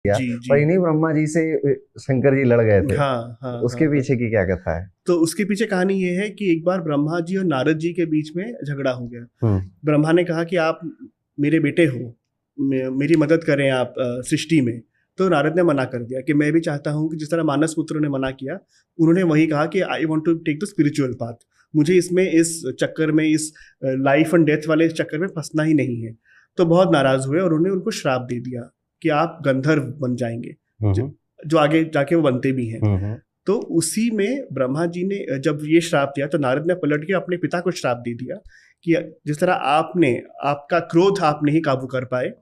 किया, जी और जी। इन्हीं ब्रह्मा जी से शंकर जी लड़ गए थे। हाँ हाँ उसके हाँ। पीछे की क्या कथा है? तो उसके पीछे कहानी ये है कि एक बार ब्रह्मा जी और नारद जी के बीच में झगड़ा हो गया। हम्म। ब्रह्मा ने कहा कि आप मेरे बेटे हो, मेरी मदद करें आप सृष्टि में। तो नारद ने मना कर दिया कि मैं भी चाहता हूँ कि जिस तरह मानस पुत्र ने मना किया, उन्होंने वही कहा कि I want to take the spiritual path, मुझे इसमें इस चक्कर में, इस लाइफ एंड डेथ वाले चक्कर में फंसना ही नहीं है। तो बहुत नाराज हुए और उन्होंने उनको श्राप दे दिया कि आप गंधर्व बन जाएंगे, जो, जो आगे जाके वो बनते भी हैं। तो उसी में ब्रह्मा जी ने जब ये श्राप दिया तो नारद ने पलट के अपने पिता को श्राप दे दिया कि जिस तरह आपने, आपका क्रोध आप नहीं काबू कर पाए,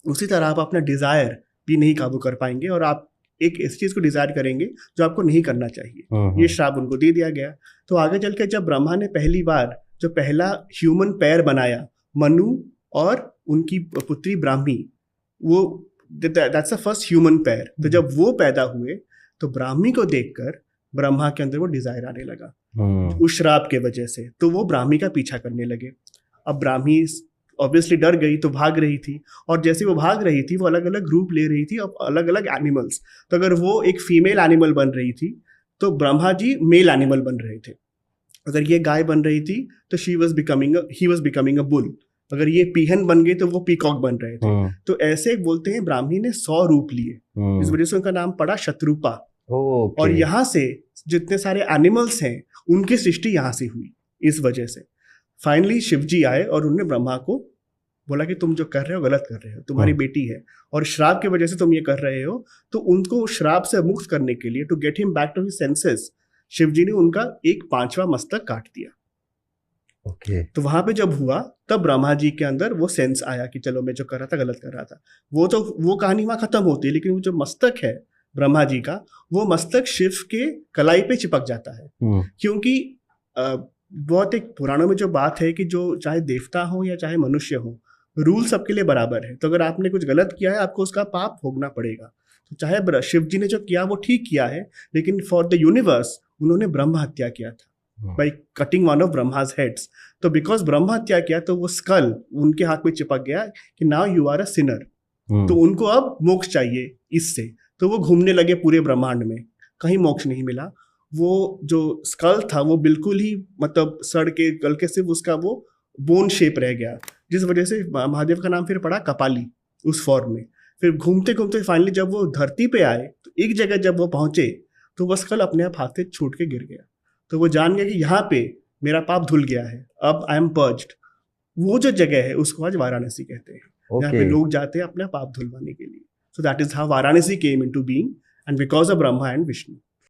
उसी तरह आप अपना डिजायर भी नहीं काबू कर पाएंगे और आप एक ऐसी चीज को डिजायर करेंगे जो आपको नहीं करना चाहिए। ये श्राप उनको दे दिया गया। तो आगे चल के जब ब्रह्मा ने पहली बार जो पहला ह्यूमन पैर बनाया, मनु और उनकी पुत्री ब्राह्मी, वो दैट्स द फर्स्ट ह्यूमन पैर। तो जब वो पैदा हुए तो ब्राह्मी को देखकर ब्रह्मा के अंदर वो डिजायर आने लगा उस श्राप के वजह से। तो वो ब्राह्मी का पीछा करने लगे। अब ब्राह्मी ऑब्वियसली डर गई तो भाग रही थी, और जैसे वो भाग रही थी वो अलग अलग रूप ले रही थी और अलग अलग एनिमल्स। तो अगर वो एक फीमेल एनिमल बन रही थी तो ब्रह्मा जी मेल एनिमल बन रहे थे। अगर ये गाय बन रही थी तो he was becoming a bull. अगर ये पीहन बन गए तो वो पीकॉक बन रहे थे। तो ऐसे बोलते हैं ब्राह्मी ने 100 रूप लिए, इस वजह से उनका नाम पड़ा शत्रुपा। और यहाँ से जितने सारे एनिमल्स हैं उनकी सृष्टि यहाँ से हुई। इस वजह से फाइनली शिव जी आए और उन्होंने ब्रह्मा को बोला कि तुम जो कर रहे हो गलत कर रहे हो, तुम्हारी बेटी है और श्राप की वजह से तुम ये कर रहे हो। तो उनको श्राप से मुक्त करने के लिए, to get him back to his senses, Shiv ji ने उनका एक 5वां मस्तक काट दिया। तो वहां पे जब हुआ तब ब्रह्मा जी के अंदर वो सेंस आया कि चलो मैं जो कर रहा था गलत कर रहा था। वो कहानी वहां खत्म होती है, लेकिन वो जो मस्तक है ब्रह्मा जी का, वो मस्तक शिव के कलाई पे चिपक जाता है। क्योंकि बहुत एक पुराणों में जो बात है कि जो चाहे देवता हो या चाहे मनुष्य हो, रूल सबके लिए बराबर है। तो अगर आपने कुछ गलत किया है आपको उसका पाप भोगना पड़ेगा। तो चाहे शिव जी ने जो किया वो ठीक किया है, लेकिन फॉर द यूनिवर्स उन्होंने ब्रह्म हत्या किया था by cutting one of Brahma's heads. तो बिकॉज ब्रह्म हत्या किया तो वो स्कल उनके हाथ में चिपक गया कि now you are a sinner. तो उनको अब मोक्ष चाहिए इससे। तो वो घूमने लगे पूरे ब्रह्मांड में, कहीं मोक्ष नहीं मिला। वो जो स्कल था वो बिल्कुल ही मतलब सड़ के गल के सिर्फ उसका वो बोन शेप रह गया, जिस वजह से महादेव का नाम फिर पड़ा कपाली उस फॉर्म में। फिर घूमते घूमते फाइनली जब वो धरती पे आए तो एक जगह जब वो पहुंचे तो वो स्कल अपने आप हाथ से छूट के गिर गया। तो वो जान गया कि यहाँ पे मेरा पाप धुल गया है, अब आई एम पर्ज्ड। वो जो जगह है उसको आज वाराणसी कहते हैं, जहाँ पे लोग जाते हैं अपना पाप धुलवाने के लिए। So that is how Varanasi came into being and because of Brahma and Vishnu.